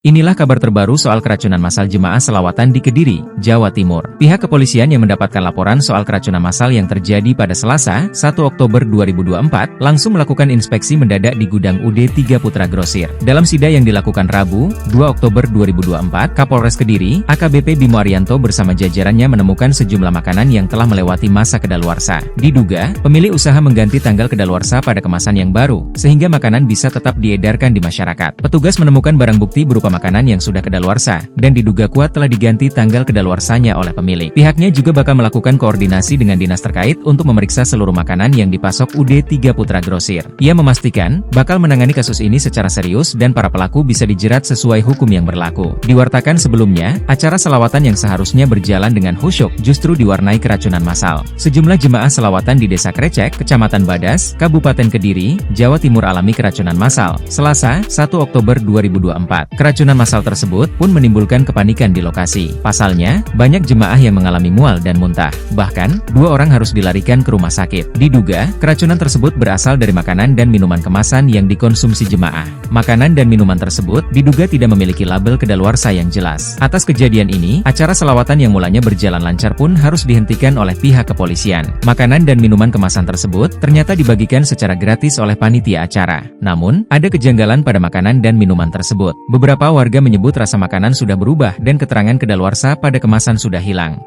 Inilah kabar terbaru soal keracunan massal jemaah selawatan di Kediri, Jawa Timur. Pihak kepolisian yang mendapatkan laporan soal keracunan massal yang terjadi pada Selasa, 1 Oktober 2024, langsung melakukan inspeksi mendadak di gudang UD 3 Putra Grosir. Dalam sida yang dilakukan Rabu, 2 Oktober 2024, Kapolres Kediri, AKBP Bimo Arianto bersama jajarannya menemukan sejumlah makanan yang telah melewati masa kedaluarsa. Diduga, pemilik usaha mengganti tanggal kedaluarsa pada kemasan yang baru, sehingga makanan bisa tetap diedarkan di masyarakat. Petugas menemukan barang bukti berupa makanan yang sudah kedaluarsa, dan diduga kuat telah diganti tanggal kedaluarsanya oleh pemilik. Pihaknya juga bakal melakukan koordinasi dengan dinas terkait untuk memeriksa seluruh makanan yang dipasok UD 3 Putra Grosir. Ia memastikan, bakal menangani kasus ini secara serius dan para pelaku bisa dijerat sesuai hukum yang berlaku. Diwartakan sebelumnya, acara selawatan yang seharusnya berjalan dengan khusyuk justru diwarnai keracunan massal. Sejumlah jemaah selawatan di Desa Krecek, Kecamatan Badas, Kabupaten Kediri, Jawa Timur alami keracunan massal, Selasa, 1 Oktober 2024. Keracunan massal tersebut pun menimbulkan kepanikan di lokasi. Pasalnya, banyak jemaah yang mengalami mual dan muntah. Bahkan, 2 orang harus dilarikan ke rumah sakit. Diduga, keracunan tersebut berasal dari makanan dan minuman kemasan yang dikonsumsi jemaah. Makanan dan minuman tersebut diduga tidak memiliki label kedaluarsa yang jelas. Atas kejadian ini, acara selawatan yang mulanya berjalan lancar pun harus dihentikan oleh pihak kepolisian. Makanan dan minuman kemasan tersebut ternyata dibagikan secara gratis oleh panitia acara. Namun, ada kejanggalan pada makanan dan minuman tersebut. Beberapa warga menyebut rasa makanan sudah berubah dan keterangan kedaluarsa pada kemasan sudah hilang.